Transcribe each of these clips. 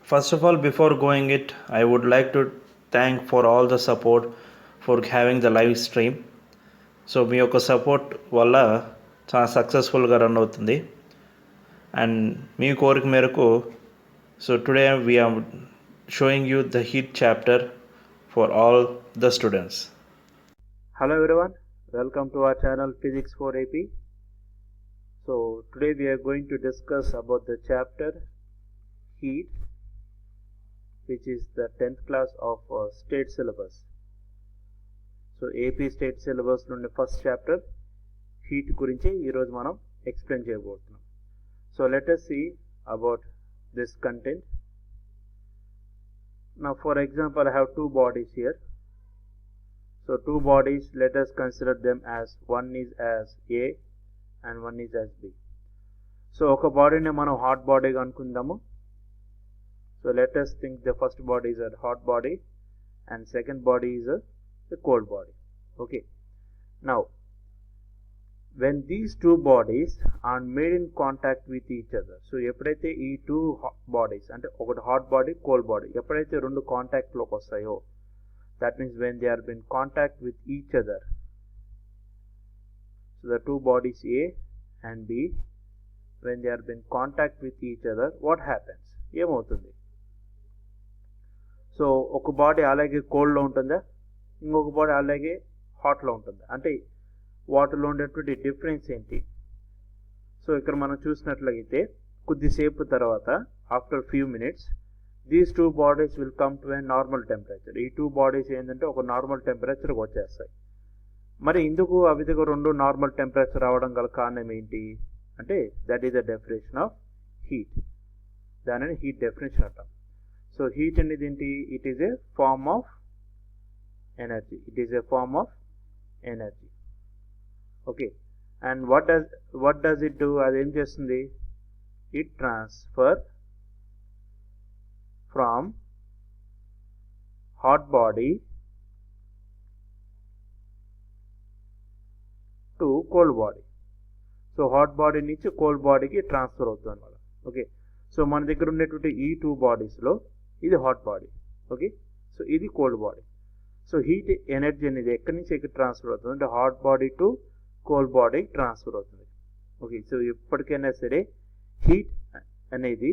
First of all, before going it, I would like to thank for all the support for having the live stream. So మీ యొక్క support వల్ల చాలా సక్సెస్ఫుల్గా run అవుతుంది. And మీ కోరిక మేరకు so today we are showing you the heat chapter for all the students. Hello everyone, welcome to our channel Physics for AP. So today we are going to discuss about the chapter heat, which is the 10th class of state syllabus. So AP state syllabus నుండి first chapter heat గురించి ఈరోజు మనం explain చేయబోతున్నాం. So let us see about this content. Now for example, I have two bodies here. So two bodies, let us consider them as one is as A and one is as B. So ఒక బాడీని మనం hot బాడీగా అనుకుందాము. So let us think the first body is a hot body and second body is a cold body. Okay. Now when these two bodies are made in contact with each other, so ఎప్పుడైతే ఈ two bodies అంటే ఒకటి hot body cold body ఎప్పుడైతే రెండు contact లోకి వస్తాయో, that means when they are in contact with each other, so the two bodies A and B, when they are in contact with each other, what happens? ఏమవుతుంది? So ఒక body అలాగే కోల్డ్లో ఉంటుందా, ఇంకొక body అలాగే హాట్లో ఉంటుందా, అంటే వాటిలో ఉండేటువంటి డిఫరెన్స్ ఏంటి? సో ఇక్కడ మనం చూసినట్లయితే కొద్దిసేపు తర్వాత after few minutes these two bodies will come to A normal temperature. ఈ టూ బాడీస్ ఏంటంటే ఒక నార్మల్ టెంపరేచర్కి వచ్చేస్తాయి. మరి ఇందుకు అవిధిగా రెండు నార్మల్ టెంపరేచర్ రావడం గల కారణం ఏంటి అంటే that is the definition of heat. దానిని హీట్ డెఫినేషన్ అంటాం. సో హీట్ అనేది ఏంటి? It is a form of energy. It is a form of energy. Okay. And what does it do? అది ఏం చేస్తుంది? It transfer from hot body to cold body. So hot body నుంచి cold బాడీకి transfer అవుతుంది అన్నమాట. Okay. So మన దగ్గర ఉండేటువంటి ఈ టూ బాడీస్లో ఇది హాట్ బాడీ, ఓకే, సో ఇది cold body. So heat energy అనేది ఎక్కడి నుంచి ఎక్కడ ట్రాన్స్ఫర్ అవుతుంది అంటే hot body to cold body transfer అవుతుంది. ఓకే. సో ఎప్పటికైనా సరే హీట్ అనేది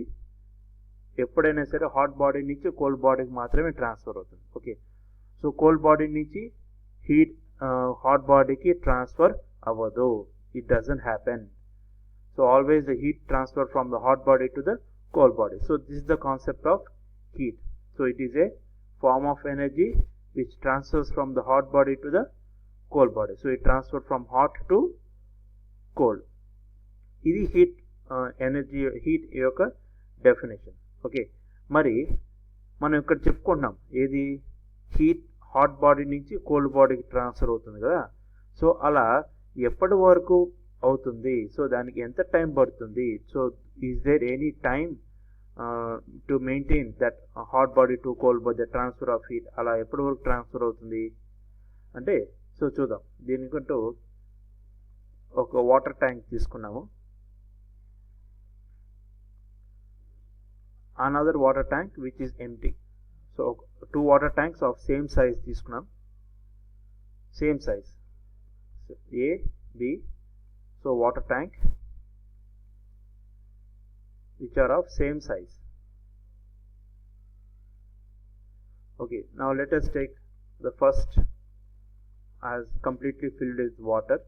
ఎప్పుడైనా సరే హాట్ బాడీ నుంచి కోల్డ్ బాడీకి మాత్రమే ట్రాన్స్ఫర్ అవుతుంది. ఓకే. సో కోల్డ్ బాడీ నుంచి హాట్ బాడీకి ట్రాన్స్ఫర్ అవ్వదు. It doesn't happen. So always the heat transfer from the hot body to the cold body. So this is the concept of heat. So it is a form of energy which transfers from the hot body to the cold body. So it transfer from hot to cold. ఇది heat energy, heat యొక్క definition. Okay. మరి మనం ఇక్కడ చెప్పుకుంటున్నాం ఏది? Heat hot body నుంచి cold బాడీకి transfer అవుతుంది కదా. సో అలా ఎప్పటి వరకు అవుతుంది? సో దానికి ఎంత టైం పడుతుంది? So is there any time to maintain that hot body to cold body, the transfer of heat అలా ఎప్పటి వరకు ట్రాన్స్ఫర్ అవుతుంది అంటే, సో చూద్దాం. దీనికంటూ ఒక వాటర్ ట్యాంక్ తీసుకున్నాము. Another water tank which is empty. So two water tanks of same size తీసుకున్నాం, same size, so A, B. So water tank which are of same size. Okay. Now let us take the first as completely filled with water.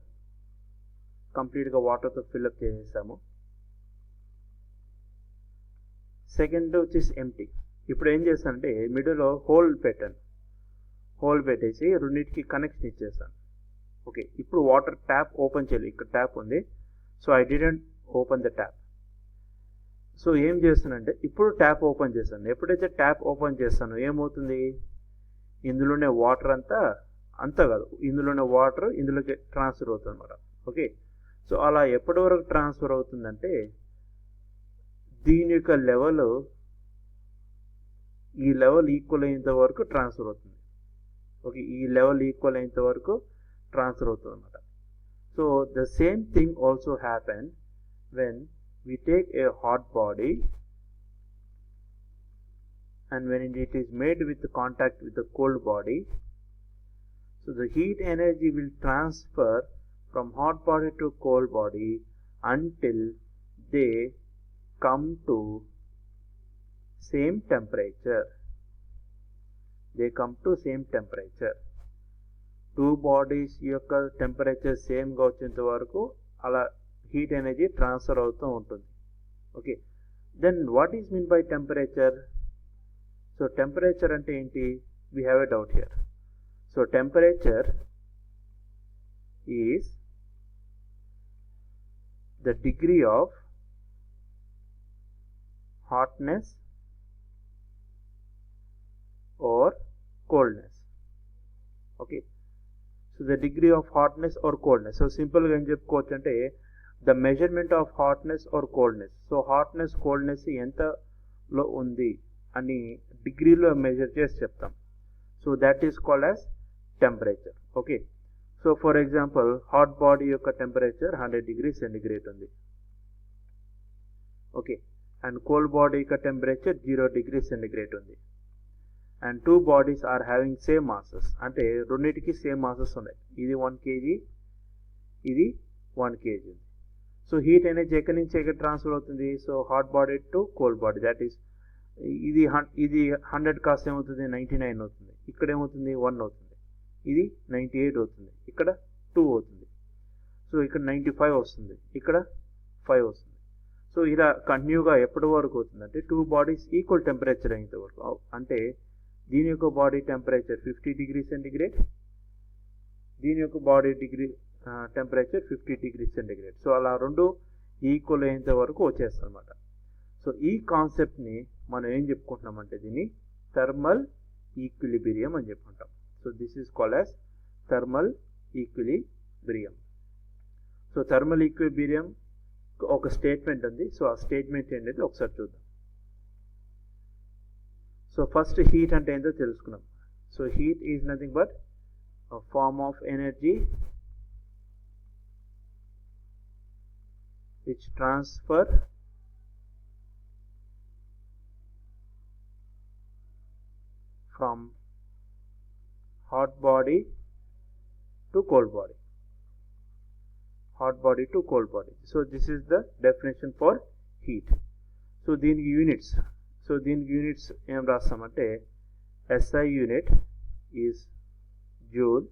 Complete గా water తో fill up చేసేసాము. Second వచ్చేసి empty. ఇప్పుడు ఏం చేస్తానంటే మిడిల్లో whole పెట్టేసి రెండింటికి కనెక్షన్ ఇచ్చేస్తాను. ఓకే. ఇప్పుడు వాటర్ ట్యాప్ ఓపెన్ చేయాలి. ఇక్కడ ట్యాప్ ఉంది. So I didn't open the tap. So ఏం చేస్తానంటే ఇప్పుడు ట్యాప్ ఓపెన్ చేస్తాను. ఎప్పుడైతే ట్యాప్ ఓపెన్ చేస్తానో ఏమవుతుంది? ఇందులోనే వాటర్ అంతా కాదు, ఇందులోనే వాటర్ ఇందులోకి ట్రాన్స్ఫర్ అవుతుంది అన్నమాట. ఓకే. సో అలా ఎప్పటి వరకు ట్రాన్స్ఫర్ అవుతుందంటే దీని యొక్క లెవెల్ ఈ లెవెల్ ఈక్వల్ అయ్యేంత వరకు ట్రాన్స్ఫర్ అవుతుంది. ఓకే. ఈ లెవెల్ ఈక్వల్ అయ్యేంత వరకు ట్రాన్స్ఫర్ అవుతుంది అన్నమాట. So the same thing also happen when we take a hot body and when it is made with contact with the cold body, so the heat energy will transfer from hot body to cold body until they come to same temperature. They come to same temperature. Two bodies యొక్క temperature సేమ్గా వచ్చేంత వరకు అలా heat energy transfer అవుతూ ఉంటుంది. Okay, then what is mean by temperature? So temperature అంటే ఏంటి? We have a doubt here. So temperature is the degree of hotness or coldness. Okay, so the degree of hotness or coldness. So simple ga em cheppukochu ante the measurement of hotness or coldness. So hotness coldness enta lo undi ani degree lo measure chesi cheptam. So that is called as temperature. Okay, so for example hot body yokka temperature 100 degrees centigrade undi. Okay, and cold body yokka temperature 0 degrees centigrade undi. And two bodies are having same masses, అంటే రెండింటికి same masses ఉన్నాయి. ఇది 1 kg, ఇది 1 kg. So heat energy ఎక్కడి నుంచి ఎక్కడ transfer అవుతుంది? So hot body to cold body, that is ఇది 100 కాస్ట్ ఏమవుతుంది? 99 అవుతుంది. ఇక్కడ ఏమవుతుంది? 1 అవుతుంది. ఇది 98 అవుతుంది. ఇక్కడ 2 అవుతుంది. సో ఇక్కడ 95 వస్తుంది. ఇక్కడ 5 వస్తుంది. సో ఇలా కంటిన్యూగా ఎప్పటి వరకు అవుతుంది అంటే టూ బాడీస్ ఈక్వల్ టెంపరేచర్ అయినంత వరకు. అంటే దీని యొక్క బాడీ టెంపరేచర్ 50 డిగ్రీ సెంటిగ్రేడ్, దీని యొక్క body temperature 50 degree centigrade. So అలా రెండు ఈక్వల్ అయ్యేంత వరకు వచ్చేస్తుంది అనమాట. సో ఈ కాన్సెప్ట్ని మనం ఏం చెప్పుకుంటున్నామంటే దీన్ని థర్మల్ ఈక్విలిబ్రియం అని చెప్పుకుంటాం. So this is called as thermal equilibrium. So thermal equilibrium ఒక స్టేట్మెంట్ ఉంది. సో ఆ స్టేట్మెంట్ ఏంటంటే ఒకసారి చూద్దాం. సో ఫస్ట్ హీట్ అంటే ఏంటో తెలుసుకున్నాం. So heat is nothing but a form of energy which transfer from hot body to cold body. Hot body to cold body. So this is the definition for heat. So దీనికి units. So దీనికి units ఏం రాస్తామంటే SI unit is joule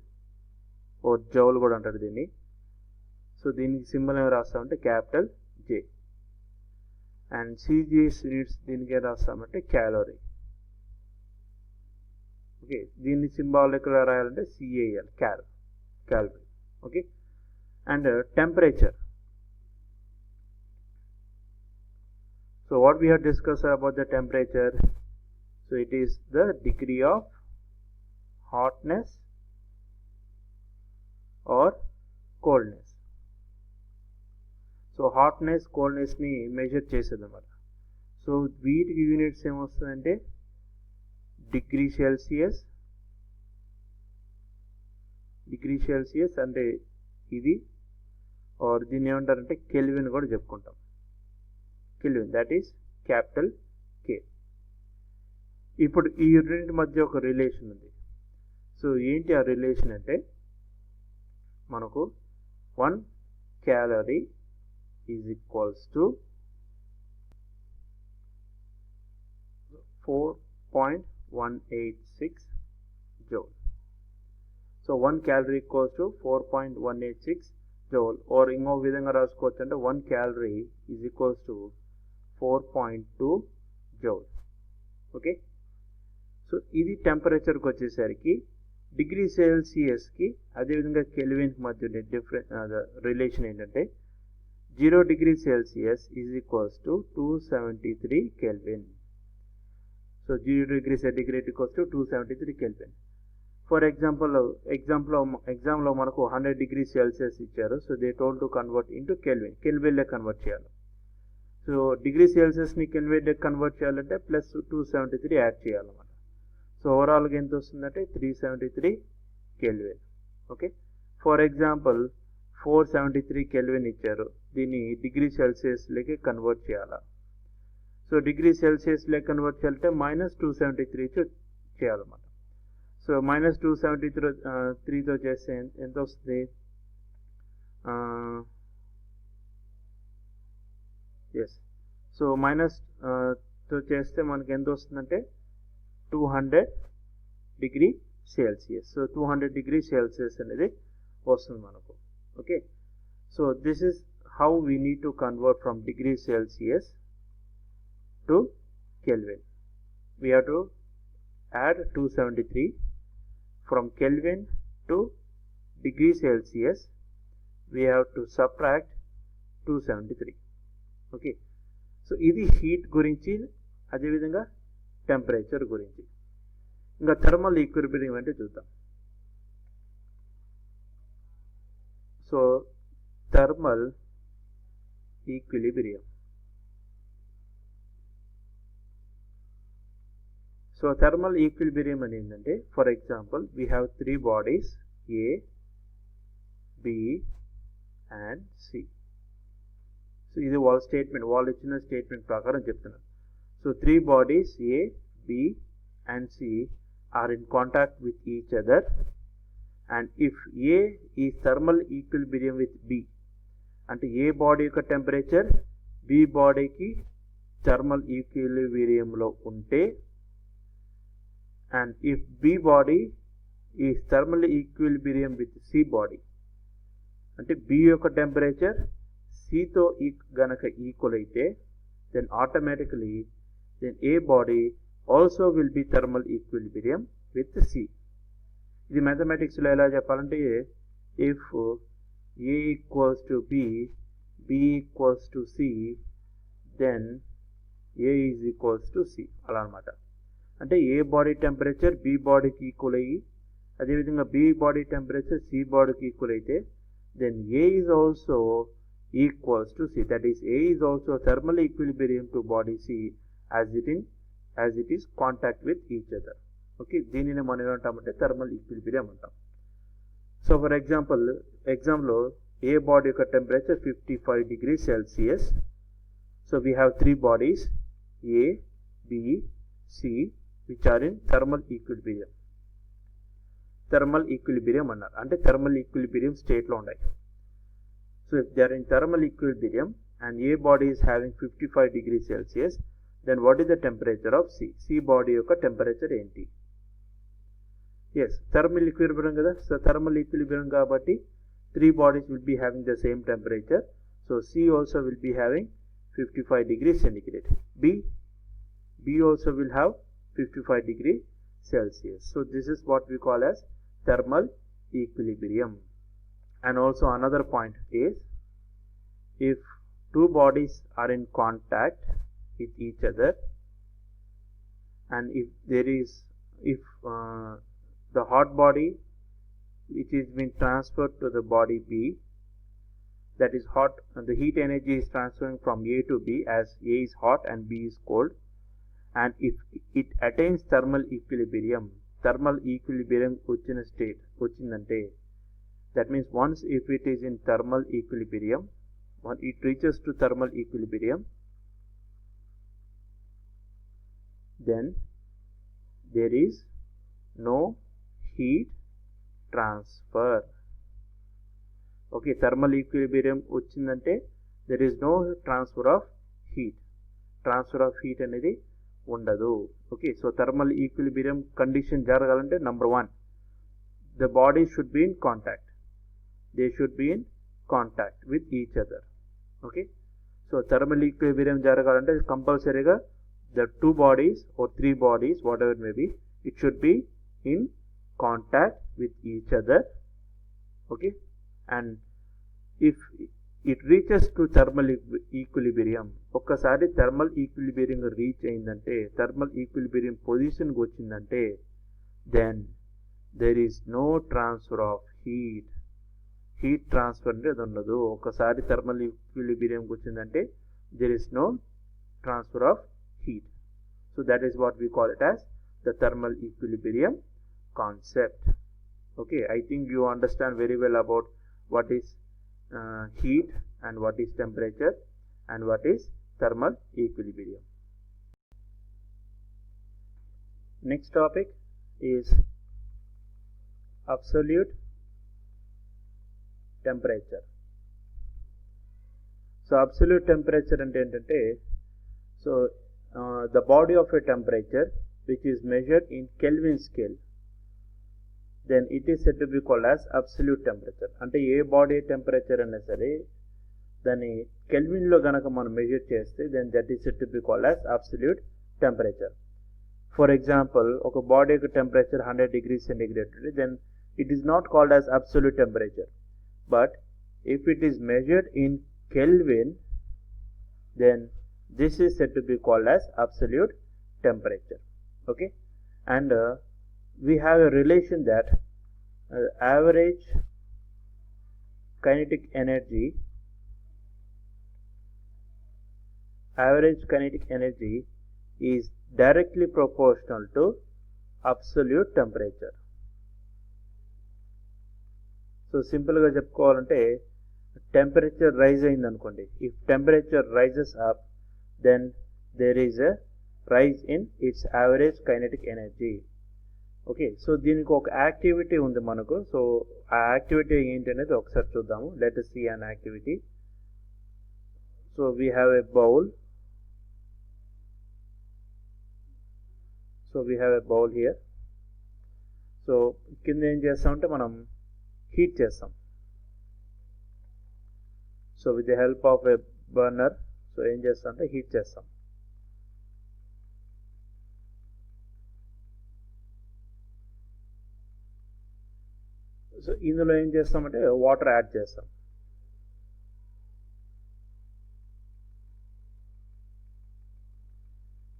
or joule కూడా అంటారు దీన్ని. So దీనికి symbol ఏమి రాస్తామంటే capital J. And CGS units దీనికి ఏం రాస్తామంటే క్యాలరీ. ఓకే, దీన్ని సింబాల్ ఎక్కడ రాయాలంటే CAL, calorie. Okay, and temperature. So what we have discussed about the temperature? So it is the degree of hotness or coldness. So hotness coldness ni measure చేసేదన్నమాట. So వీటికి units ఏమొస్తుందంటే degree Celsius అంటే ఇది, or దీన్ని ఏమంటారంటే Kelvin కూడా చెప్పుకుంటాం. Kelvin, that is capital K. ఇప్పుడు ఈ యూనిట్ మధ్య ఒక రిలేషన్ ఉంది. సో ఏంటి ఆ రిలేషన్ అంటే మనకు 1 calorie is equals to 4.186 joule. So 1 calorie equals to 4.186 joule, or ఇంకో విధంగా రాసుకోవచ్చు అంటే 1 calorie is equals to 4.2 joule. Okay, so ఇది టెంపరేచర్కి వచ్చేసరికి డిగ్రీ సెల్సియస్కి అదేవిధంగా కెల్విన్కి మధ్య రిలేషన్ ఏంటంటే 0 degree Celsius is equals to 273 Kelvin. So 0 degree centigrade equals to 273 Kelvin. For ఎగ్జాంపుల్లో మనకు 100 degree Celsius ఇచ్చారు. So they told to convert into కెల్విన్లో కన్వర్ట్ చేయాలి. సో డిగ్రీ సెల్సియస్ని కెల్విన్లో కన్వర్ట్ చేయాలంటే ప్లస్ 273 యాడ్ చేయాలన్నమాట. సో ఓవరాల్గా ఎంత వస్తుందంటే 373 Kelvin. Okay, for example 473 Kelvin ఇచ్చారు, దీన్ని డిగ్రీ సెల్సియస్లోకి కన్వర్ట్ చేయాలి. సో డిగ్రీ సెల్సియస్లో కన్వర్ట్ చేయాలంటే -273 చేయాలన్నమాట. సో -273తో చేస్తే ఎంత వస్తుంది? ఎస్. సో తో చేస్తే మనకి ఎంత వస్తుందంటే 200 degree Celsius. So 200 degree Celsius అనేది వస్తుంది మనకు. Okay, so this is how we need to convert from degree Celsius to Kelvin. We have to add 273 from Kelvin to degree Celsius. We have to subtract 273. Okay, so ఇది heat గురించి, అదేవిధంగా temperature గురించి. ఇంకా thermal equilibrium అంటే చూద్దాం. So thermal equilibrium. So thermal equilibrium అని ఏంటంటే, for example we have 3 bodies A, B and C. So ఇది వాళ్ళ స్టేట్మెంట్, వాళ్ళు ఇచ్చిన స్టేట్మెంట్ ప్రకారం చెప్తున్నారు. So 3 bodies A, B and C are in contact with each other, and if A is thermal equilibrium with B, అంటే ఏ body యొక్క temperature B బాడీకి thermal ఈక్విలిబ్రియంలో ఉంటే, and if B body is thermal equilibrium with C body, అంటే B యొక్క temperature C తో గనక equal అయితే, then automatically then A body also will be thermal equilibrium with C. ఇది మ్యాథమెటిక్స్లో ఎలా చెప్పాలంటే, if A equals to B, B equals to C, then A is equals to C అలా అనమాట. అంటే ఏ బాడీ టెంపరేచర్ B బాడీకి equal అయ్యి, అదేవిధంగా B body temperature C బాడీకి ఈక్వల్ అయితే, then A is also equals to C. That is, A is also thermal equilibrium to body C as it is contact with each other. Okay, దీనిని మనం ఏమంటామంటే thermal equilibrium అంటాం. So for ఎగ్జాంపుల్లో A body యొక్క temperature 55 degree Celsius. So we have 3 bodies A, B, C which are in thermal equilibrium. Thermal equilibrium అన్నారు అంటే thermal equilibrium స్టేట్లో ఉన్నాయి. So if they are in thermal equilibrium and A body is having 55 degree Celsius, then what is the temperature of C? C body యొక్క temperature ఏంటి? Yes, thermal equilibrium కదా. So thermal equilibrium కాబట్టి 3 bodies will be having the same temperature. So C also will be having 55 degrees centigrade. B also will have 55 degree Celsius. So this is what we call as thermal equilibrium. And also another point is, if 2 bodies are in contact with each other, and if the hot body which is being transferred to the body B, that is hot, and the heat energy is transferring from A to B as A is hot and B is cold, and if it attains thermal equilibrium వచ్చిన state వచ్చిందంటే, that means once if it is in thermal equilibrium, when it reaches to thermal equilibrium, then there is no heat transfer. Okay, thermal equilibrium వచ్చిందంటే there is no transfer of heat అనేది ఉండదు. Okay, so thermal equilibrium condition జరగాలంటే number 1, the bodies should be in contact. They should be in contact with each other. Okay, so thermal equilibrium జరగాలంటే కంపల్సరీగా the 2 bodies or 3 bodies, whatever may be, it should be in contact with each other. Okay, and if it reaches to thermal equilibrium, ఒక్కసారి thermal equilibrium reach అయిందంటే, thermal equilibrium పొజిషన్కి వచ్చిందంటే, then there is no transfer of heat transfer అనేది ఉండదు. ఒకసారి thermal ఈక్విలిబ్రియంకి వచ్చిందంటే there is no transfer of heat. So that is what we call it as the thermal equilibrium concept. Okay, I think you understand very well about what is heat and what is temperature and what is thermal equilibrium. Next topic is absolute temperature. So absolute temperature అంటే ఏంటంటే, so the body of a temperature which is measured in Kelvin scale, then it is said to be called as absolute temperature. అంటే ఏ body temperature అయినా సరే దాన్ని కెల్విన్లో గనక మనం measure చేస్తే then that is said to be called as absolute temperature. For example, ఒక body యొక్క temperature 100 degrees centigrade ఉంటుంది, then it is not called as absolute temperature. But if it is measured in Kelvin, then this is said to be called as absolute temperature. Okay, and we have a relation that average kinetic energy is directly proportional to absolute temperature. So simple గా చెప్పుకోవాలంటే, temperature rise అయింది అనుకోండి, if temperature rises up then there is a rise in its average kinetic energy. Okay, so దీనికి ఒక activity ఉంది మనకు. So ఆ activity ఏంటి అనేది ఒకసారి చూద్దాము. Let us see an activity. So we have a bowl. here. So కింద ఏం చేస్తామంటే మనం హీట్ చేస్తాం. So with the help of A burner, so ఏం చేస్తామంటే హీట్ చేస్తాం. సో ఇందులో ఏం చేస్తామంటే వాటర్ యాడ్ చేస్తాం.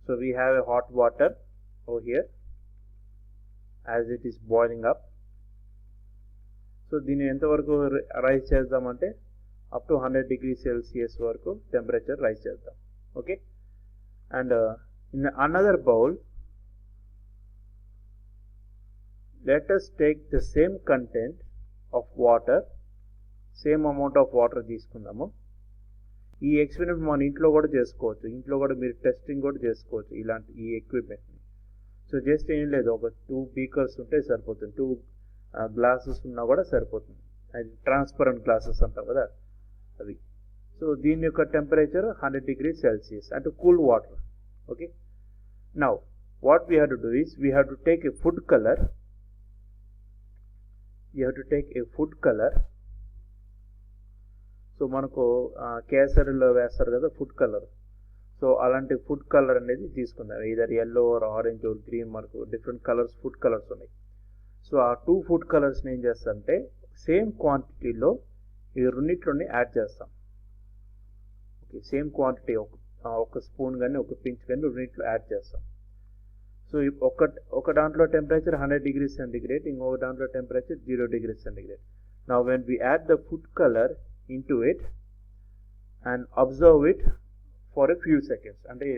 So we have a hot water over here as it is boiling up. So దీన్ని ఎంతవరకు రైజ్ చేద్దామంటే అప్ టు 100 degrees Celsius వరకు టెంపరేచర్ రైజ్ చేద్దాం. Okay, and in another bowl let us take the same content of water, same amount of water తీసుకుందాము. ఈ experiment మన ఇంట్లో కూడా చేసుకోవచ్చు, ఇంట్లో కూడా మీరు టెస్టింగ్ కూడా చేసుకోవచ్చు ఇలాంటి ఈ ఎక్విప్మెంట్ని. సో జస్ట్ ఏం లేదు, ఒక 2 beakers ఉంటే సరిపోతుంది, 2 glasses ఉన్నా కూడా సరిపోతుంది. అది ట్రాన్స్పరెంట్ గ్లాసెస్ అంటాం కదా అవి. సో దీని యొక్క టెంపరేచర్ 100 degrees Celsius అంటే cool water. Okay, now what we have to do is we have to take a food colour. So మనకు కేసరిలో వేస్తారు కదా ఫుడ్ కలర్. సో అలాంటి ఫుడ్ కలర్ అనేది తీసుకుందాం. Either yellow or orange or green, మనకు different colours food colours ఉన్నాయి. So ఆ 2 ఫుడ్ కలర్స్ని ఏం చేస్తారంటే సేమ్ క్వాంటిటీలో ఈ రెండింటిలోని యాడ్ చేస్తాం. ఓకే, సేమ్ క్వాంటిటీ ఒక స్పూన్ కానీ ఒక పించ్ కానీ రెండింటిలో యాడ్ చేస్తాం. సో ఒక దాంట్లో టెంపరేచర్ 100 degrees centigrade, ఇంకొక దాంట్లో temperature 0 degrees centigrade. Now when we add the food color into it and observe it for a few seconds, అంటే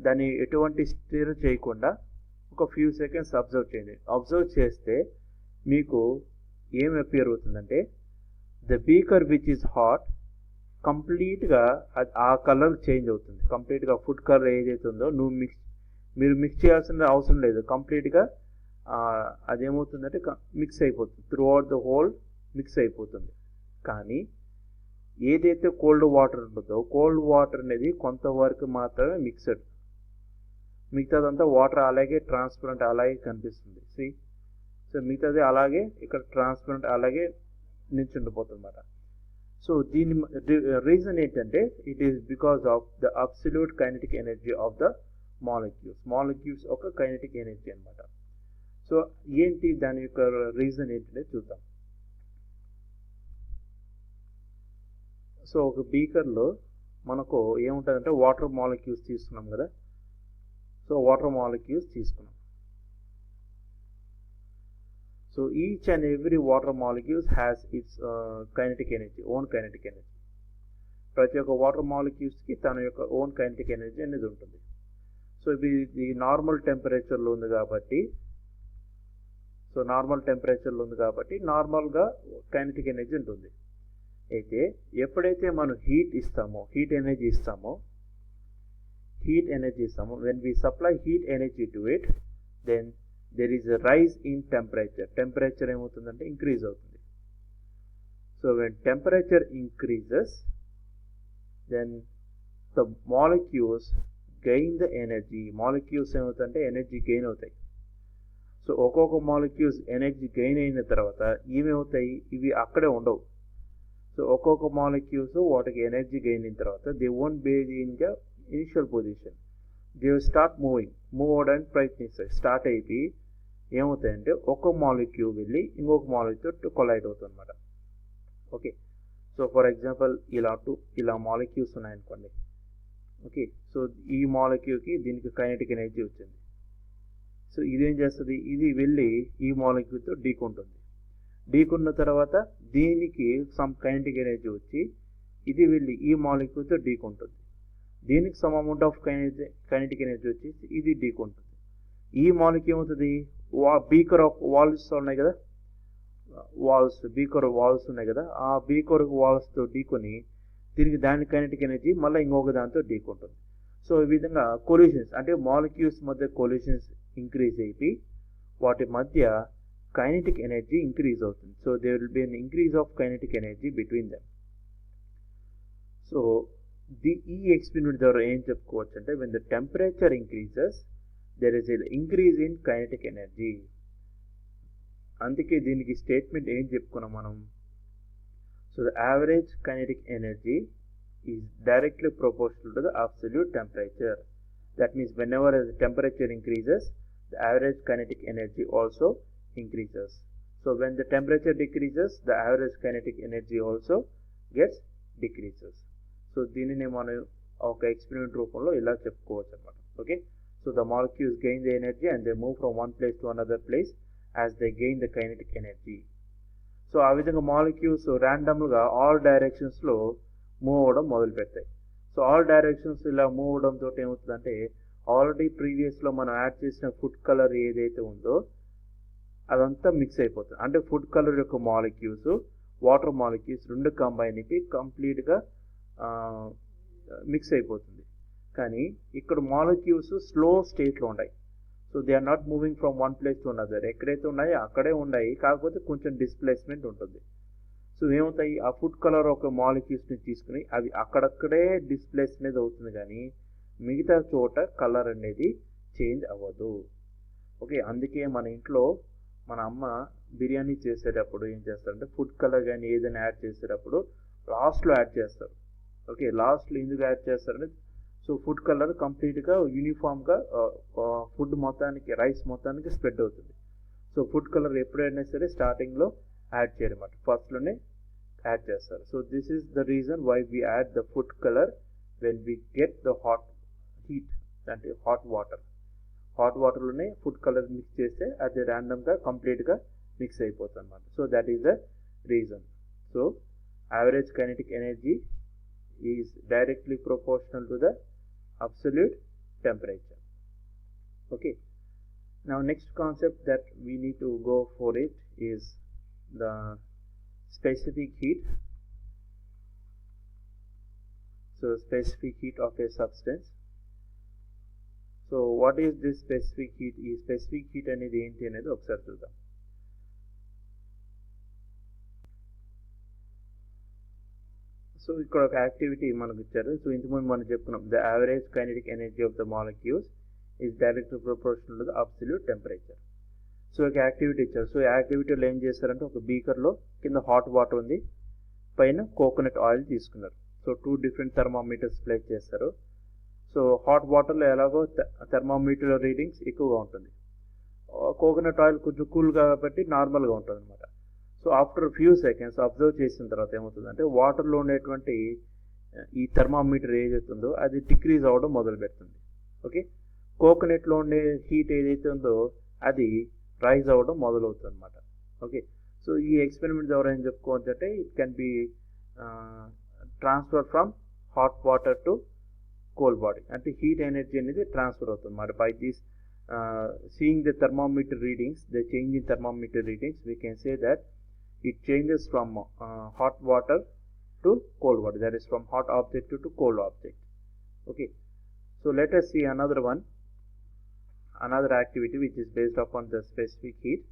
దాన్ని ఎటువంటి స్టిర్ చేయకుండా ఒక ఫ్యూ సెకండ్స్ అబ్జర్వ్ చేయండి. అబ్జర్వ్ చేస్తే మీకు ఏం అపియర్ అవుతుందంటే the beaker which is hot కంప్లీట్గా ఆ కలర్ చేంజ్ అవుతుంది. కంప్లీట్గా ఫుడ్ కలర్ ఏదైతే ఉందో మీరు మిక్స్ చేయాల్సిన అవసరం లేదు, కంప్లీట్గా అదేమవుతుందంటే మిక్స్ అయిపోతుంది, through out the whole mix అయిపోతుంది. కానీ ఏదైతే కోల్డ్ వాటర్ ఉంటుందో కోల్డ్ వాటర్ అనేది కొంతవరకు మాత్రమే మిక్స్డ్, మిగతాదంతా వాటర్ అలాగే ట్రాన్స్పరెంట్ అలాగే కనిపిస్తుంది. సో మిగతాది అలాగే ఇక్కడ ట్రాన్స్పరెంట్ అలాగే నిల్చుండిపోతుంది అన్నమాట. సో దీని రీజన్ ఏంటంటే it is because of the absolute kinetic energy of the molecules ఒక కైనెటిక్ ఎనర్జీ అనమాట. సో ఏంటి దాని యొక్క రీజన్ ఏంటంటే చూద్దాం. సో ఒక బీకర్లో మనకు ఏముంటుందంటే వాటర్ మాలిక్యూల్స్ తీసుకున్నాం కదా. సో వాటర్ మాలిక్యూల్స్ తీసుకున్నాం. So each and every water molecules has its kinetic energy, own kinetic energy. ప్రతి ఒక్క వాటర్ మాలిక్యూల్స్కి తన యొక్క ఓన్ కైనెటిక్ ఎనర్జీ అనేది ఉంటుంది. సో ఇది నార్మల్ టెంపరేచర్లో ఉంది కాబట్టి నార్మల్గా కైనెటిక్ ఎనర్జీ ఉంటుంది. అయితే ఎప్పుడైతే మనం హీట్ ఎనర్జీ ఇస్తామో when we supply heat energy to it, then there is a rise in temperature ఏమవుతుందంటే ఇంక్రీజ్ అవుతుంది. So when temperature increases, then the molecules gain the energy. molecules ఏమవుతాయంటే ఎనర్జీ గెయిన్ అవుతాయి. So ఒక్కొక్క molecules energy gain అయిన తర్వాత ఏమవుతాయి, ఇవి అక్కడే ఉండవు. సో ఒక్కొక్క మాలిక్యూల్స్ వాటికి ఎనర్జీ గెయిన్ అయిన తర్వాత they won't be in the initial position, they will start move అవడానికి ప్రయత్నిస్తాయి. స్టార్ట్ అయిపోయి ఏమవుతాయంటే ఒక మాలిక్యూల్ వెళ్ళి ఇంకొక మాలిక్యూల్ కొలైడ్ అవుతుంది అనమాట. ఓకే, సో ఫర్ ఎగ్జాంపుల్ ఇలా మాలిక్యూల్స్ ఉన్నాయనుకోండి. ఓకే, సో ఈ మాలిక్యూల్కి దీనికి కైనెటిక్ ఎనర్జీ వచ్చింది. సో ఇదేం చేస్తుంది, ఇది వెళ్ళి ఈ మాలిక్యూల్తో ఢీకొంటుంది. ఢీకొన్న తర్వాత దీనికి సమ్ కైనెటిక్ ఎనర్జీ వచ్చి ఇది వెళ్ళి ఈ మాలిక్యూల్తో ఢీకొంటుంది. దీనికి some amount of kinetic energy వచ్చి ఇది ఢీకొంటుంది. ఈ మాలిక్యూల్ ఏమవుతుంది, బీకర్ ఆఫ్ వాల్స్ ఉన్నాయి కదా, బీకర్ వాల్స్ ఉన్నాయి కదా, ఆ బీకర్ వాల్స్తో ఢీకొని తిరిగి దాని కైనెటిక్ ఎనర్జీ మళ్ళీ ఇంకొక దాంతో ఢీకొంటుంది. సో ఈ విధంగా కొలిషన్స్ అంటే మాలిక్యూల్స్ మధ్య కొలిషన్స్ ఇంక్రీజ్ అయిపోయి వాటి మధ్య కైనెటిక్ ఎనర్జీ ఇంక్రీజ్ అవుతుంది. So they will be an increase of kinetic energy between them. So ఈ ఎక్స్పెరిమెంట్ ద్వారా ఏం చెప్పుకోవచ్చు అంటే when the temperature increases there is a increase in kinetic energy. అందుకే దీనికి స్టేట్మెంట్ ఏం చెప్పుకున్నాం మనం. So the average kinetic energy is directly proportional to the absolute temperature. That means whenever the temperature increases, the average kinetic energy also increases. So when the temperature decreases, the average kinetic energy also gets decreases. So దీనిని మనం ఒక experiment రూపంలో ఇలా చెప్పుకోవచ్చు అన్నమాట. Okay, so the molecules gain the energy and they move from one place to another place as they gain the kinetic energy. So ఆ విధంగా molecules ర్యాండమ్గా ఆల్ డైరెక్షన్స్లో మూవ్ అవ్వడం మొదలు పెడతాయి. సో ఆల్ డైరెక్షన్స్ ఇలా మూవ్ అవడంతో ఏమవుతుందంటే ఆల్రెడీ ప్రీవియస్లో మనం యాడ్ చేసిన ఫుడ్ కలర్ ఏదైతే ఉందో అదంతా మిక్స్ అయిపోతుంది. అంటే ఫుడ్ కలర్ యొక్క మాలిక్యూల్స్ వాటర్ మాలిక్యూల్స్ రెండు కంబైన్ అయిపోయి కంప్లీట్గా మిక్స్ అయిపోతుంది. కానీ ఇక్కడ మాలిక్యూల్స్ స్లో స్టేట్లో ఉన్నాయి. So they are not moving from one place to another. ఎక్కడైతే ఉన్నాయో అక్కడే ఉన్నాయి, కాకపోతే కొంచెం డిస్ప్లేస్మెంట్ ఉంటుంది. సో ఏమవుతాయి, ఆ ఫుడ్ కలర్ ఒక మాలిక్యూల్స్ని తీసుకుని అవి అక్కడక్కడే డిస్ప్లేస్ అనేది అవుతుంది, కానీ మిగతా చోట కలర్ అనేది చేంజ్ అవ్వదు. ఓకే, అందుకే మన ఇంట్లో మన అమ్మ బిర్యానీ చేసేటప్పుడు ఏం చేస్తారంటే ఫుడ్ కలర్ కానీ ఏదైనా యాడ్ చేసేటప్పుడు లాస్ట్లో యాడ్ చేస్తారు. ఓకే, లాస్ట్లో ఎందుకు యాడ్ చేస్తారంటే సో ఫుడ్ కలర్ కంప్లీట్గా యూనిఫామ్గా ఫుడ్ మొత్తానికి రైస్ మొత్తానికి స్ప్రెడ్ అవుతుంది. సో ఫుడ్ కలర్ ఎప్పుడైనా సరే స్టార్టింగ్లో యాడ్ చేయరన్నమాట, ఫస్ట్లోనే యాడ్ చేస్తారు. So this is the reason why we add the food colour when we get the heat అంటే హాట్ వాటర్లోనే ఫుడ్ కలర్ మిక్స్ చేస్తే అది ర్యాండమ్గా కంప్లీట్గా మిక్స్ అయిపోతుంది అన్నమాట. So that is the reason. So average kinetic energy is directly proportional to the absolute temperature. Okay, now next concept that we need to go for it is the specific heat. So specific heat of a substance. So what is this specific heat? ఈ specific heat అనేది ఏంటి అనేది ఒకసారి చూద్దాం. So ఇక్కడ ఒక activity మనకు ఇచ్చారు. సో ఇంతకుముందు మనం చెప్పుకున్నాం the average kinetic energy of the molecules is directly proportional to the absolute temperature. So ఒక యాక్టివిటీ ఇచ్చారు. సో యాక్టివిటీలో ఏం చేస్తారంటే ఒక బీకర్లో కింద హాట్ వాటర్ ఉంది, పైన కోకోనట్ ఆయిల్ తీసుకున్నారు. సో 2 డిఫరెంట్ థర్మామీటర్స్ ప్లేస్ చేస్తారు. సో హాట్ వాటర్లో ఎలాగో థర్మామీటర్ రీడింగ్స్ ఎక్కువగా ఉంటుంది, కోకోనట్ ఆయిల్ కొంచెం కూల్గా కాబట్టి నార్మల్గా ఉంటుంది అనమాట. So after few seconds observe చేసిన తర్వాత ఏమవుతుందంటే వాటర్లో ఉండేటువంటి ఈ థర్మామీటర్ ఏదైతే ఉందో అది డిక్రీజ్ అవ్వడం మొదలు పెడుతుంది. ఓకే, కోకోనట్లో ఉండే హీట్ ఏదైతే ఉందో అది రైజ్ అవ్వడం మొదలవుతుంది అనమాట. ఓకే, సో ఈ ఎక్స్పెరిమెంట్ ద్వారా ఏం చెప్పుకోవచ్చు అంటే it can be transfer from hot water to cold body. అంటే హీట్ ఎనర్జీ అనేది ట్రాన్స్ఫర్ అవుతుంది అన్నమాట. By this seeing the thermometer readings, the change in thermometer readings, we can say that it changes from hot water to cold water, that is from hot object to cold object. Okay, so let us see another one. another activity which is based upon the specific heat.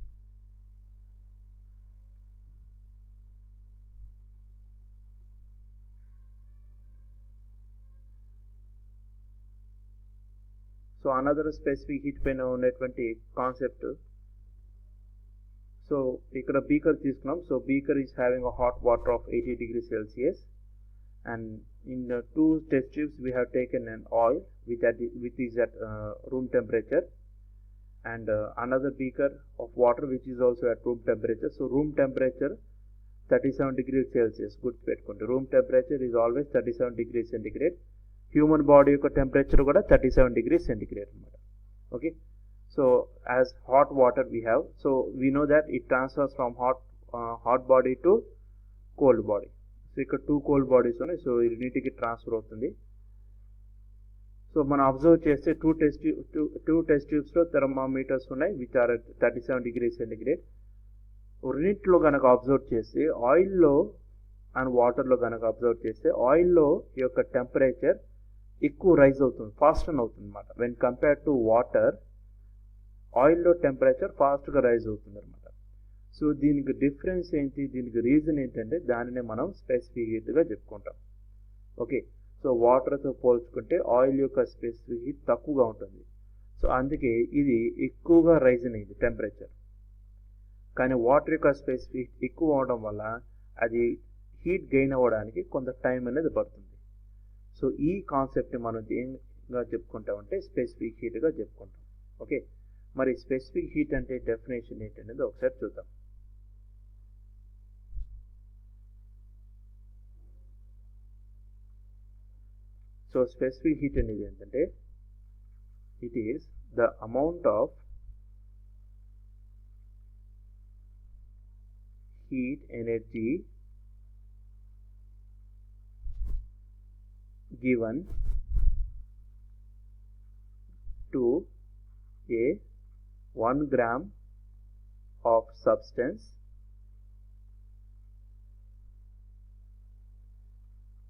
So another specific heat పైన ఉన్నటువంటి concept. So ఇక్కడ beaker తీసుకున్నాం. So beaker is having a hot water of 80 degrees Celsius, and in the 2 test tubes we have taken an oil which is at room temperature, and another beaker of water which is also at room temperature. So room temperature 37 degrees Celsius. గుర్తుపెట్టుకోండి, room temperature is always 37 degrees centigrade. Human body యొక్క temperature కూడా 37 degrees centigrade అనమాట. Okay, so as hot water we have, so we know that it transfers from hot body to cold body. So ఇక్కడ 2 cold bodies ఉన్నాయి. So ఈ రెండింటికి transfer అవుతుంది. So మనం observe చేస్తే టూ టెస్ట్ ట్యూబ్స్లో థర్మామీటర్స్ ఉన్నాయి which are 37 degrees centigrade. రెండింటిలో కనుక అబ్జర్వ్ చేస్తే ఆయిల్లో అండ్ వాటర్లో కనుక అబ్జర్వ్ చేస్తే ఆయిల్లో ఈ యొక్క టెంపరేచర్ ఎక్కువ రైజ్ అవుతుంది, ఫాస్ట్ అవుతుంది అనమాట. వెన్ కంపేర్ టు వాటర్, ఆయిల్లో టెంపరేచర్ ఫాస్ట్గా రైజ్ అవుతుంది అనమాట. సో దీనికి డిఫరెన్స్ ఏంటి, దీనికి రీజన్ ఏంటంటే దానినే మనం స్పెసిఫిక్ హీట్గా చెప్పుకుంటాం. ఓకే, సో వాటర్తో పోల్చుకుంటే ఆయిల్ యొక్క స్పెసిఫిక్ హీట్ తక్కువగా ఉంటుంది. సో అందుకే ఇది ఎక్కువగా రైజ్ అయింది టెంపరేచర్. కానీ వాటర్ యొక్క స్పెసిఫిక్ ఎక్కువ అవడం వల్ల అది హీట్ గెయిన్ అవ్వడానికి కొంత టైం అనేది పడుతుంది. సో ఈ కాన్సెప్ట్ని మనం దేనిగా చెప్పుకుంటామంటే స్పెసిఫిక్ హీట్గా చెప్పుకుంటాం. ఓకే, మరి స్పెసిఫిక్ హీట్ అంటే డెఫినేషన్ ఏంటనేది ఒకసారి చూద్దాం. సో స్పెసిఫిక్ హీట్ అనేది ఏంటంటే it is the amount of heat energy given to a 1 gram of substance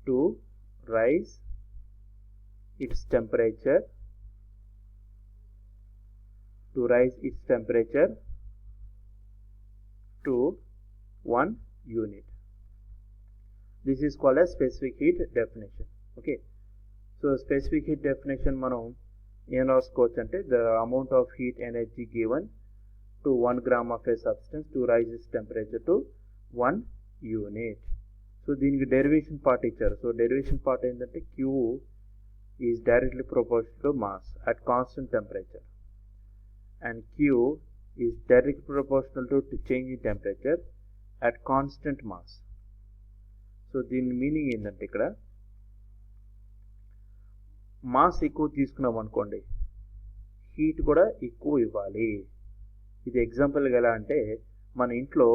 to rise its temperature to 1 unit. This is called as specific heat definition. Okay, so specific heat definition మనం ఏం రాసుకోవచ్చు అంటే the amount of heat energy given to 1 gram of a substance to rise its temperature to 1 unit. So దీనికి derivation part ఇచ్చారు. So derivation part ఏంటంటే Q is directly proportional to mass at constant temperature, and Q is directly proportional to change in temperature at constant mass. So దీని meaning ఏంటంటే ఇక్కడ mass ఎక్కువ తీసుకున్నాం అనుకోండి, heat కూడా ఎక్కువ ఇవ్వాలి. ఇది ఎగ్జాంపుల్గా ఎలా అంటే మన ఇంట్లో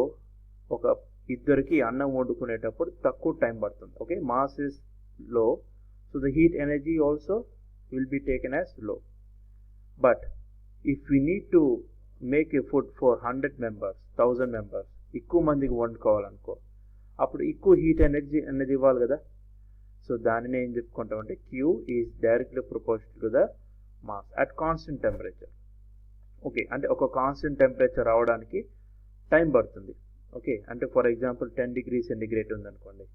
ఒక ఇద్దరికి అన్నం వండుకునేటప్పుడు తక్కువ టైం పడుతుంది. Okay, mass is low, so the heat energy also will be taken as low. But if we need to make a food for 100 members, 1000 members, ఎక్కువ మందికి వండుకోవాలనుకో, అప్పుడు ఎక్కువ హీట్ ఎనర్జీ అనేది ఇవ్వాలి కదా. సో దానిని ఏం చెప్పుకుంటామంటే Q is directly proportional to the mass at constant temperature. Okay, అంటే ఒక కాన్స్టెంట్ టెంపరేచర్ రావడానికి టైం పడుతుంది. ఓకే, అంటే ఫర్ ఎగ్జాంపుల్ 10 degrees centigrade ఉందనుకోండి,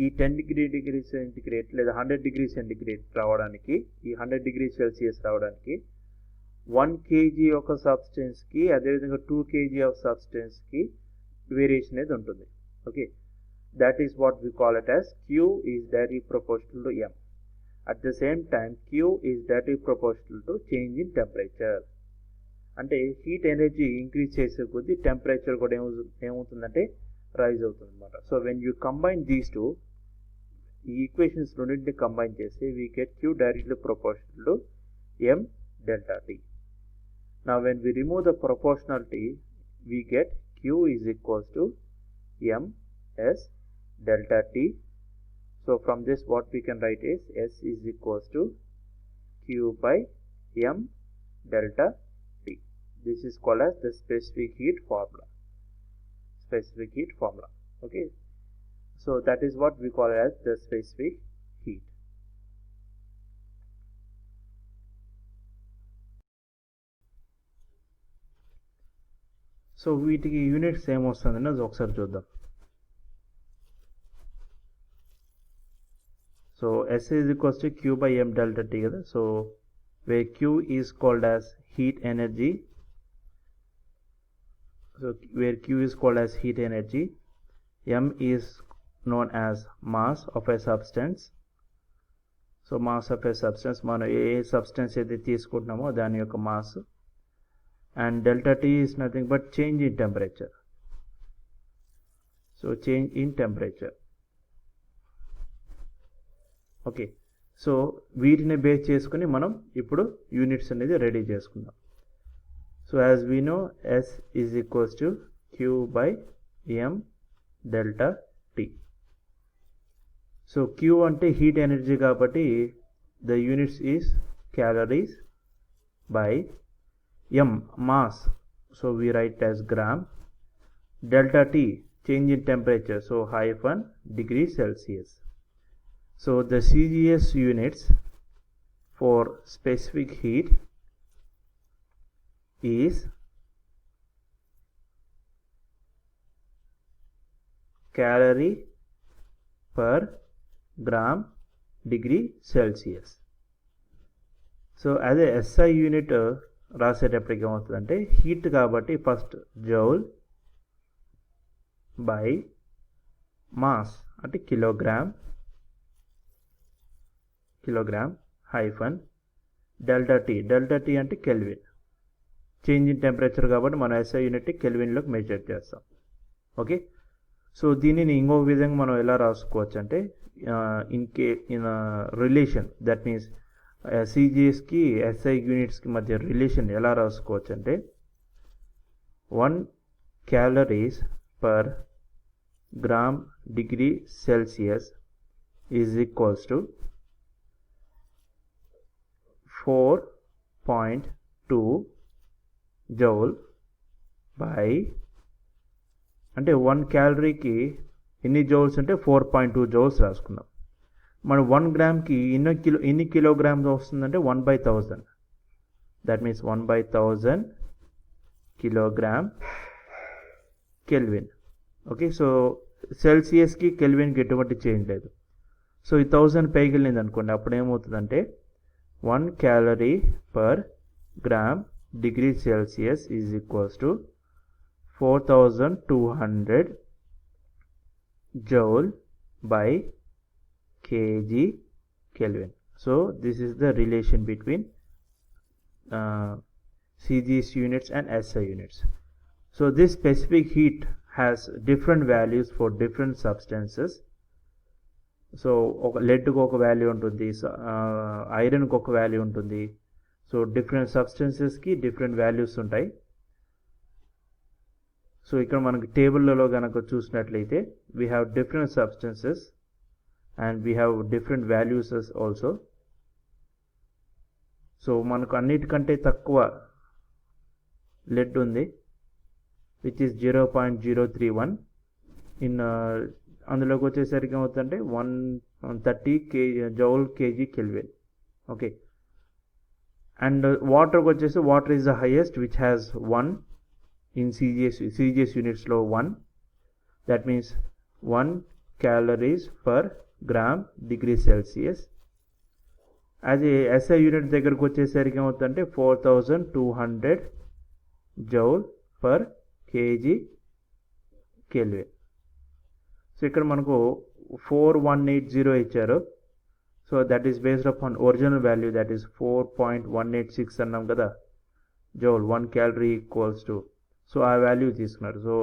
ఈ 10 degrees centigrade లేదా 100 degrees centigrade రావడానికి, ఈ 100 degrees Celsius రావడానికి 1 kg ఒక సబ్స్టెన్స్కి అదేవిధంగా 2 kg ఆఫ్ సబ్స్టెన్స్కి వేరియేషన్ అనేది ఉంటుంది. Okay, that is what we call it as Q is directly proportional to M. At the same time, Q is directly proportional to change in temperature. అంటే heat energy increase చేసే కొద్దీ temperature కూడా ఏమవుతుందంటే rise అవుతుంది అనమాట. So when you combine these two, ఈ equations రెండింటిని combine చేస్తే we get Q directly proportional to M delta T. Now when we remove the proportionality, we get Q is equals to M S delta T. So from this what we can write is S is equals to Q by M delta T. This is called as the specific heat formula. Okay, so that is what we call as the specific heat. So వీటికి units ఏమొస్తుందని అది ఒకసారి చూద్దాం. So SI is equals to Q by M delta T కదా. So where Q is called as heat energy, so where Q is called as heat energy, M is known as mass of a substance. So mass of A substance, మనం ఏ substance అయితే తీసుకుంటున్నామో దాని యొక్క mass. And delta T is nothing but change in temperature. So change in temperature. Okay, so వీటిని base చేసుకుని మనం ఇప్పుడు units అనేది ready చేసుకుందాం. So as we know S is equals to Q by M delta T. So Q అంటే heat energy కాబట్టి the units is calories by M mass, so we write as gram. Delta T change in temperature, so hyphen degree Celsius. So the CGS units for specific heat is calorie per gram degree Celsius. So as a SI unit రాసేటప్పటికి ఏమవుతుందంటే heat కాబట్టి first joule by mass అంటే kilogram hyphen delta T అంటే kelvin. Change in temperature కాబట్టి మనం SI unit కెల్విన్లోకి measure చేస్తాం. Okay, so దీనిని ఇంకొక విధంగా మనం ఎలా రాసుకోవచ్చు అంటే ఇన్ రిలేషన్, దట్ మీన్స్ CGSకి SI యూనిట్స్కి మధ్య రిలేషన్ ఎలా రాసుకోవచ్చు అంటే 1 calories per gram degree Celsius is equals to 4.2 joule by, అంటే 1 క్యాలరీకి ఎన్ని జౌల్స్ అంటే 4.2 జౌల్స్ రాసుకున్నాం. మనం 1 గ్రామ్కి ఎన్ని కిలోగ్రామ్స్ వస్తుందంటే 1/1000. That means 1/1000 kilogram kelvin. Okay, so సెల్సియస్కి కెల్విన్కి ఎటువంటి చేంజ్ లేదు. సో ఈ 1000 పైకి వెళ్ళింది అనుకోండి, అప్పుడు ఏమవుతుందంటే 1 calorie per gram degree Celsius is equals to 4200 joule by kg Kelvin. So this is the relation between CGS units and SI units. So this specific heat has different values for different substances. So ఒక లెడ్కి ఒక value ఉంటుంది, ఐరన్కి ఒక value ఉంటుంది. So different సబ్స్టెన్సెస్కి different values ఉంటాయి. So ఇక్కడ మనకి టేబుల్లలో కనుక చూసినట్లయితే we have different substances and we have different values also. So మనకు అన్నిటికంటే తక్కువ లెడ్ ఉంది, విచ్ ఈస్ 0.031 ఇన్ అందులోకి వచ్చేసరికి ఏమవుతుందంటే 130 joule KG kelvin. Okay, and వాటర్కి వచ్చేసి water is the highest which has 1 in CGS యూనిట్స్లో 1. That means 1 calories per gram degree Celsius. అది SI యూనిట్ దగ్గరకు వచ్చేసరికి ఏమవుతుందంటే 4200 joule per KG kelvin. So ఇక్కడ మనకు 4180 ఇచ్చారు. So that is based upon original value, that is 4.186 అన్నాం కదా joule 1 calorie equals to. So ఆ వాల్యూ తీసుకున్నారు. సో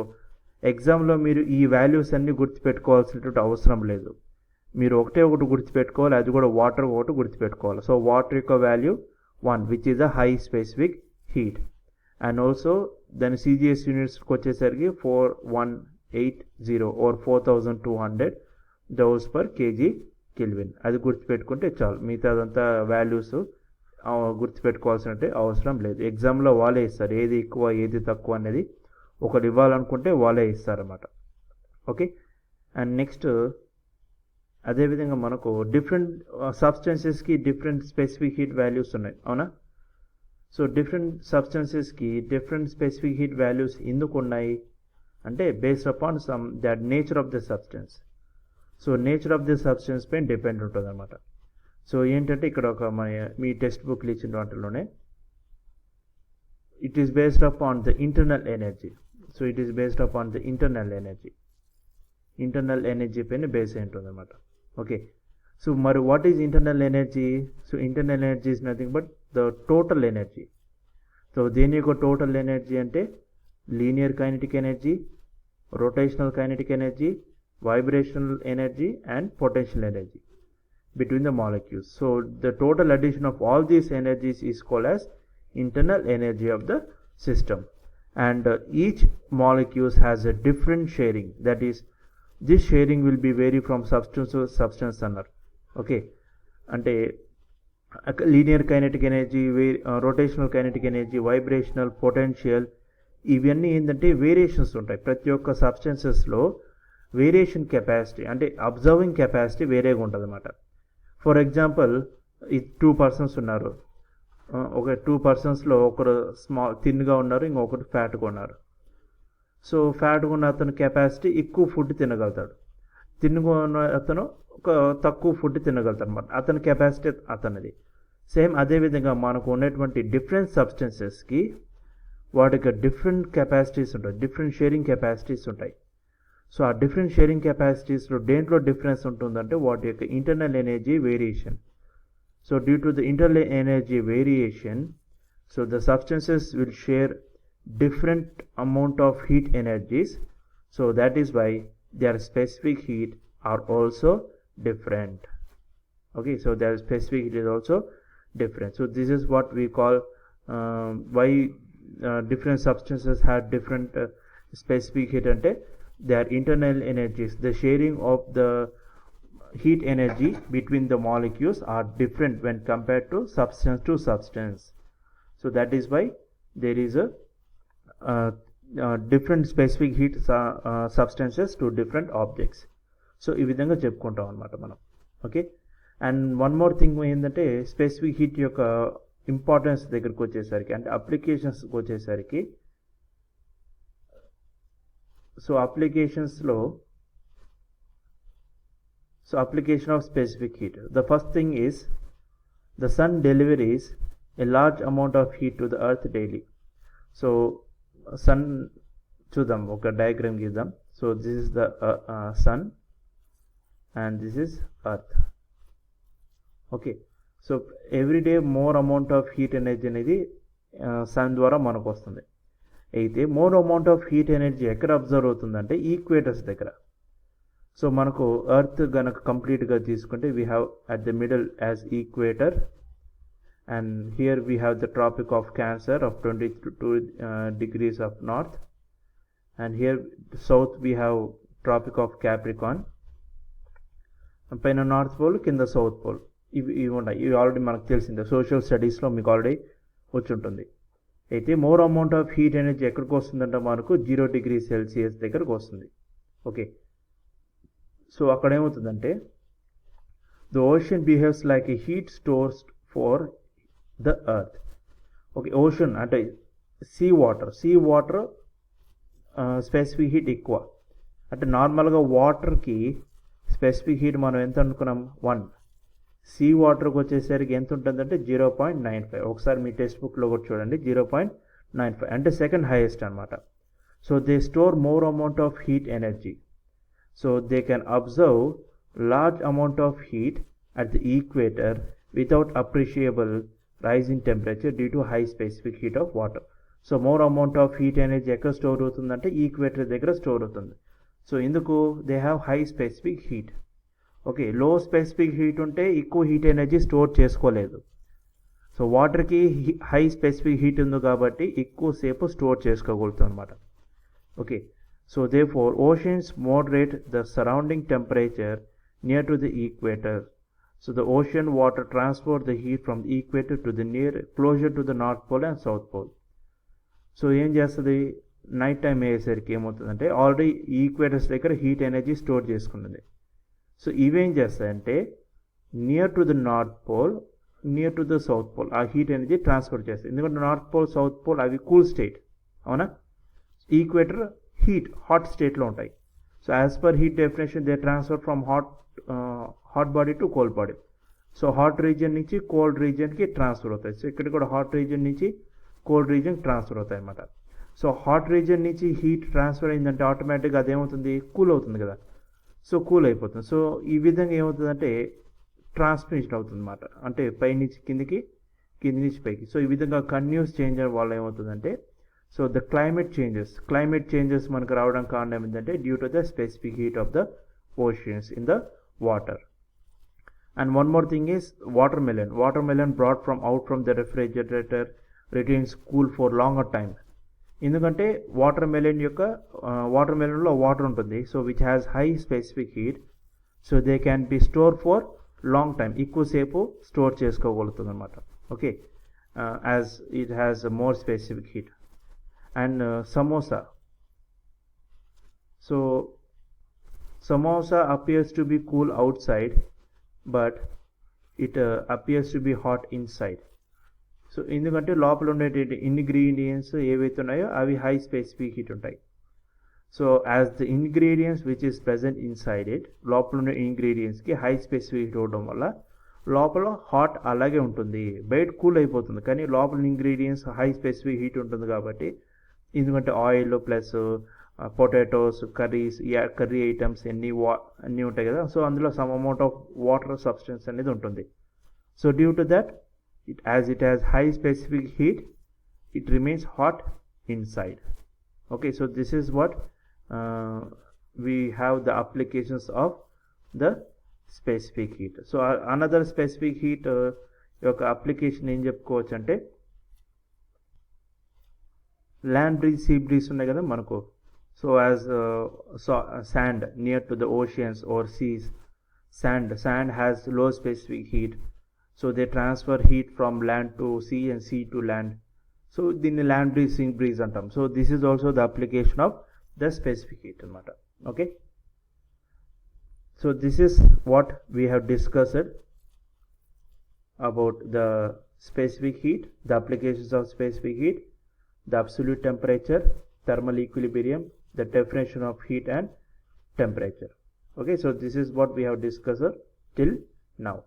ఎగ్జామ్లో మీరు ఈ వాల్యూస్ అన్నీ గుర్తుపెట్టుకోవాల్సినటువంటి అవసరం లేదు. మీరు ఒకటి గుర్తుపెట్టుకోవాలి, అది కూడా వాటర్ ఒకటి గుర్తుపెట్టుకోవాలి. సో వాటర్ యొక్క value 1 which is a high specific heat. And also దాని CGS యూనిట్స్కి వచ్చేసరికి 4180 or 4200 joules per kg Kelvin. అది గుర్తుపెట్టుకుంటే చాలు, మిగతాదంతా వాల్యూస్ గుర్తుపెట్టుకోవాల్సిన అవసరం లేదు. ఎగ్జామ్లో వాళ్ళే ఇస్తారు ఏది ఎక్కువ ఏది తక్కువ అనేది. ఒకటి ఇవ్వాలనుకుంటే వాళ్ళే ఇస్తారన్నమాట. ఓకే, అండ్ నెక్స్ట్ అదేవిధంగా మనకు డిఫరెంట్ సబ్స్టెన్సెస్కి డిఫరెంట్ స్పెసిఫిక్ హీట్ వాల్యూస్ ఉన్నాయి, అవునా? సో డిఫరెంట్ సబ్స్టెన్సెస్కి డిఫరెంట్ స్పెసిఫిక్ హీట్ వాల్యూస్ ఎందుకు ఉన్నాయి అంటే based upon some that nature of the substance. So nature of the substance పైన డిపెండ్ ఉంటుంది అనమాట. సో ఏంటంటే ఇక్కడ ఒక మీ టెక్స్ట్ బుక్లు ఇచ్చిన వాటిలోనే it is based upon the internal energy. So it is based upon the internal energy పైన బేస్ అయి ఉంటుంది అనమాట. ఓకే, సో మరి what is internal energy? So internal energy is nothing but the total energy. So దేని యొక్క total energy అంటే linear kinetic energy, rotational kinetic energy, vibrational energy and potential energy between the molecules. So the total addition of all these energies is called as internal energy of the system, and each molecule has a different sharing. That is, this sharing will be vary from substance to substance another. Okay, ante linear kinetic energy, rotational kinetic energy, vibrational, potential, ఇవన్నీ ఏంటంటే variations ఉంటాయి. ప్రతి ఒక్క సబ్స్టెన్సెస్లో variation capacity అంటే observing capacity వేరేగా ఉంటుంది అన్నమాట. For example, ఈ 2 పర్సన్స్ ఉన్నారు. ఒక 2 పర్సన్స్లో ఒకరు థిన్గా ఉన్నారు, ఇంకొకరు ఫ్యాట్గా ఉన్నారు. సో ఫ్యాట్గా ఉన్న అతను కెపాసిటీ ఎక్కువ ఫుడ్ తినగలుగుతాడు, థిన్గా ఉన్న అతను ఒక తక్కువ ఫుడ్ తినగలుగుతాడు అనమాట. అతని కెపాసిటీ అతనిది. సేమ్ అదేవిధంగా మనకు ఉన్నటువంటి డిఫరెంట్ సబ్స్టెన్సెస్కి వాటికి డిఫరెంట్ కెపాసిటీస్ ఉంటాయి, డిఫరెంట్ షేరింగ్ కెపాసిటీస్ ఉంటాయి. సో ఆ డిఫరెంట్ షేరింగ్ కెపాసిటీస్లో దేంట్లో డిఫరెన్స్ ఉంటుందంటే వాటి యొక్క internal energy variation. So due to the internal energy variation, so the substances will share different amount of heat energies. So that is why their specific heat are also different. Okay, so their specific heat is also different. So this is what we call why different substances have different specific heat ante their internal energies, the sharing of the heat energy between the molecules are different when compared to substance. So that is why there is a different specific heat substances to different objects. So ఈ విధంగా చెప్పుకుంటాం అనమాట మనం. Okay, and one more thing ఏంటంటే specific heat యొక్క importance దగ్గరికి వచ్చేసరికి అంటే అప్లికేషన్స్కి వచ్చేసరికి, so application of specific heat, the first thing is the sun deliveries a large amount of heat to the earth daily. So sun చూద్దాం, ఒక diagram గీద్దాం. So this is the sun and this is earth. Okay, so everyday more amount of heat energy అనేది sun ద్వారా మనకు వస్తుంది. అయితే more amount of heat energy ఎక్కడ observe అవుతుందంటే ఈక్వేటర్స్ దగ్గర. సో మనకు ఎర్త్ గనక కంప్లీట్గా తీసుకుంటే we have at the middle as equator, and here we have the tropic of Cancer of 22 degrees of north, and here south we have tropic of Capricorn, పైన north pole కింద south pole. ఇవి ఉన్నాయి, ఇవి already మనకు తెలిసిందే, social స్టడీస్లో మీకు already వచ్చి ఉంటుంది. అయితే more amount of heat energy ఎక్కడికి వస్తుందంటే మనకు 0 డిగ్రీ సెల్సియస్ దగ్గరకు వస్తుంది. ఓకే, సో అక్కడ ఏమవుతుందంటే the ocean behaves like a heat stores for the earth. Okay, ocean అంటే సీ వాటర్ స్పెసిఫిక్ హీట్ ఎక్కువ. అంటే నార్మల్గా వాటర్కి స్పెసిఫిక్ హీట్ మనం ఎంత అనుకున్నాం 1, సీ వాటర్కి వచ్చేసరికి ఎంత ఉంటుందంటే 0.95. ఒకసారి మీ టెక్స్ట్ బుక్లో కూడా చూడండి, 0.95 అంటే సెకండ్ హైయెస్ట్ అనమాట. So they store more amount of heat energy. So they can observe large amount of heat at the equator without appreciable rise in temperature due to high specific heat of water. So more amount of heat energy ఎక్కడ store అవుతుందంటే equator దగ్గర store అవుతుంది. So ఎందుకు? They have high specific heat. Okay, లో specific heat ఉంటే ఎక్కువ heat energy store చేసుకోలేదు. So వాటర్కి హై స్పెసిఫిక్ హీట్ ఉంది కాబట్టి ఎక్కువసేపు స్టోర్ చేసుకోగలుగుతుంది అనమాట. Okay, so they four oceans moderate the surrounding temperature near to the equator. So the ocean water transport the heat from the equator to the closer to the North Pole and South Pole. So ఏం చేస్తుంది, night time అయ్యేసరికి ఏమవుతుందంటే already equators దగ్గర heat energy store చేసుకున్నది. So ఇవేం చేస్తాయంటే near to the north pole near to the south pole ఆ heat అనేది ట్రాన్స్ఫర్ చేస్తాయి. ఎందుకంటే నార్త్ పోల్ సౌత్ పోల్ అవి కూల్ స్టేట్, అవునా. ఈక్వేటర్ హాట్ స్టేట్లో ఉంటాయి. So as per heat definition they transfer from hot body to cold body. So hot region నుంచి cold రీజియన్కి ట్రాన్స్ఫర్ అవుతాయి. సో ఇక్కడ కూడా హాట్ రీజియన్ నుంచి కోల్డ్ రీజియన్కి ట్రాన్స్ఫర్ అవుతాయి అన్నమాట. సో హాట్ రీజియన్ నుంచి హీట్ ట్రాన్స్ఫర్ అయిందంటే ఆటోమేటిక్గా అదేమవుతుంది, కూల్ అవుతుంది కదా. సో కూల్ అయిపోతుంది. సో ఈ విధంగా ఏమవుతుందంటే ట్రాన్స్మిషన్ అవుతుంది అన్నమాట. అంటే పై నుంచి కిందికి, కింది నుంచి పైకి. సో ఈ విధంగా కంటిన్యూస్ చేంజ్ వల్ల ఏమవుతుందంటే, సో ద క్లైమేట్ చేంజెస్ మనకు రావడం కారణం ఏంటంటే due to the specific heat of the oceans in the water. And one more thing is watermelon brought out from the refrigerator retains cool for longer time. ఎందుకంటే వాటర్మెలన్లో water ఉంటుంది. So which has high specific heat. So they can be store for long time, ఎక్కువసేపు store చేసుకోగలుగుతుంది అనమాట. Okay, as it has more specific heat. And samosa. So samosa appears to be cool out side but it appears to be hot inside. So ఎందుకంటే లోపల ఉండేటువంటి ingredients ఏవైతే ఉన్నాయో అవి high specific heat ఉంటాయి. So as the ingredients which is present inside it, లోపల ఉండే ఇంగ్రీడియంట్స్కి high specific heat ఉండడం వల్ల లోపల హాట్ అలాగే ఉంటుంది, బయట కూల్ అయిపోతుంది. కానీ లోపల ఇంగ్రీడియంట్స్ హై స్పెసిఫిక్ హీట్ ఉంటుంది కాబట్టి, ఎందుకంటే oil plus potatoes, curry items అన్నీ ఉంటాయి కదా. సో అందులో some amount of water substance అనేది ఉంటుంది. So due to that as it has high specific heat, it remains hot inside. Okay, so this is what we have the applications of the specific heat. So another specific heat యొక్క application ఏం చెప్పుకోవచ్చు అంటే, land breeze, sea breeze ఉన్నాయి కదా మనకు. So as sand near to the oceans or seas, sand has low specific heat. So they transfer heat from land to sea and sea to land. So దీన్ని land breeze, sea breeze అంటాం. So this is also the application of the specific heat అనమాట. Okay, so this is what we have discussed about the specific heat, the applications of specific heat, the absolute temperature, thermal equilibrium, the definition of heat and temperature. Okay, so this is what we have discussed till now.